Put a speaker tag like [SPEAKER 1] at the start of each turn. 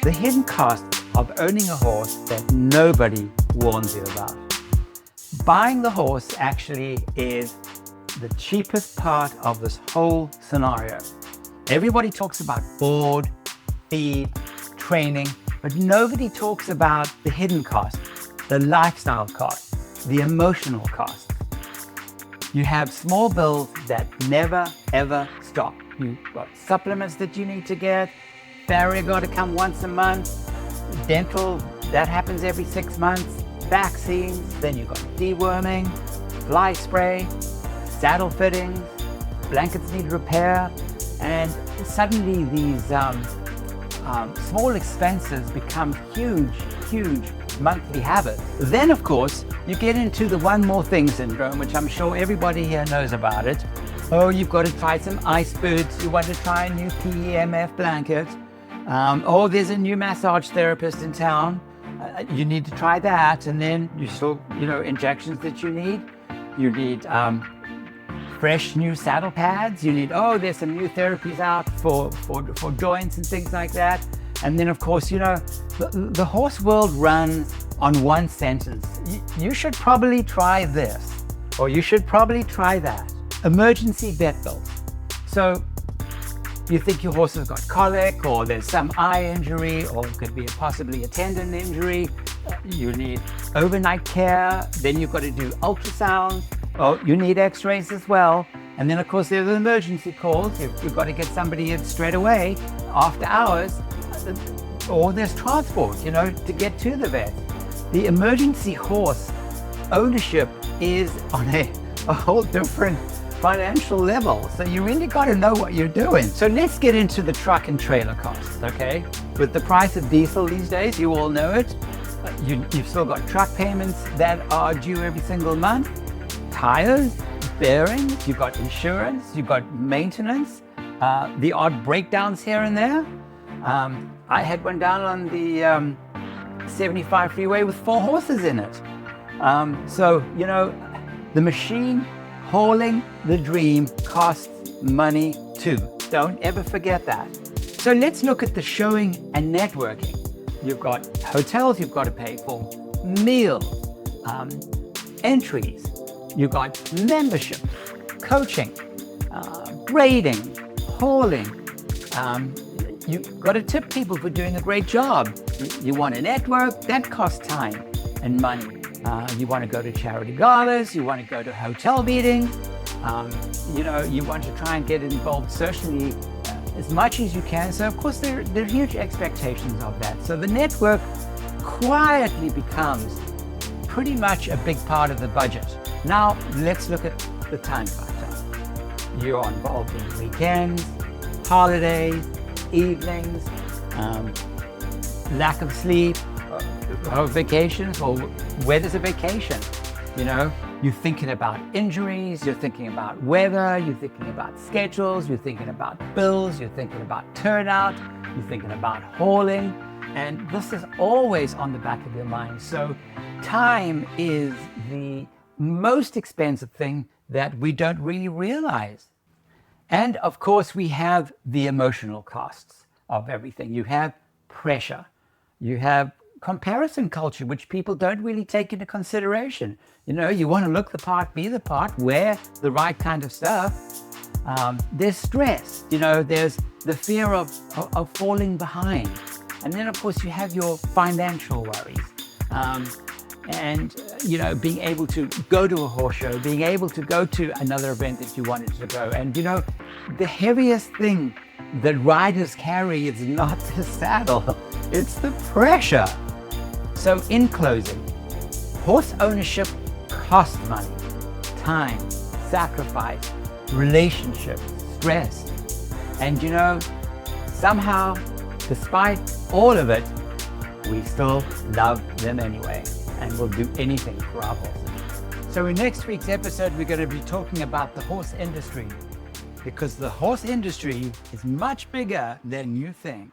[SPEAKER 1] The hidden cost of owning a horse that nobody warns you about. Buying the horse actually is the cheapest part of this whole scenario. Everybody talks about board, feed, training, but nobody talks about the hidden cost, the lifestyle cost, the emotional cost. You have small bills that never ever stop. You've got supplements that you need to get, farrier got to come once a month, dental, that happens every 6 months, vaccines, then you've got deworming, fly spray, saddle fittings, blankets need repair, and suddenly these small expenses become huge monthly habits. Then of course, you get into the one more thing syndrome, which I'm sure everybody here knows about it. Oh, you've got to try some ice boots, you want to try a new PEMF blanket. Oh, there's a new massage therapist in town. You need to try that. And then you still, injections that you need. You need fresh new saddle pads. You need, there's some new therapies out for joints and things like that. And then of course, the horse world runs on one sentence. You should probably try this, or you should probably try that. Emergency vet bills. So you think your horse has got colic, or there's some eye injury, or it could be possibly a tendon injury. You need overnight care. Then you've got to do ultrasound. Oh, you need x-rays as well. And then of course there's emergency calls. You've got to get somebody in straight away after hours. Or there's transport, to get to the vet. The emergency horse ownership is on a whole different financial level. So you really got to know what you're doing. So let's get into the truck and trailer costs, okay? With the price of diesel these days, you all know it. You've still got truck payments that are due every single month, tires, bearings, you've got insurance, you've got maintenance, the odd breakdowns here and there. I had one down on the 75 freeway with 4 horses in it. So, the machine hauling the dream costs money too. Don't ever forget that. So let's look at the showing and networking. You've got hotels you've got to pay for, meals, entries, you've got membership, coaching, grading, hauling. You've got to tip people for doing a great job. You want to network, that costs time and money. You want to go to charity galas, you want to go to hotel meetings, you want to try and get involved socially as much as you can. So of course there are huge expectations of that. So the network quietly becomes pretty much a big part of the budget. Now let's look at the time factor. You're involved in weekends, holidays, evenings, lack of sleep, or vacations, or where there's a vacation. You're thinking about injuries, you're thinking about weather, you're thinking about schedules, you're thinking about bills, you're thinking about turnout, you're thinking about hauling, and this is always on the back of your mind. So time is the most expensive thing that we don't really realize. And of course, we have the emotional costs of everything. You have pressure. You have comparison culture, which people don't really take into consideration. You want to look the part, be the part, wear the right kind of stuff. There's stress. There's the fear of falling behind. And then, of course, you have your financial worries. Being able to go to a horse show, being able to go to another event that you wanted to go. And, the heaviest thing that riders carry is not the saddle, it's the pressure. So in closing, horse ownership costs money, time, sacrifice, relationships, stress. And somehow, despite all of it, we still love them anyway, and we'll do anything for our horses. So in next week's episode, we're going to be talking about the horse industry, because the horse industry is much bigger than you think.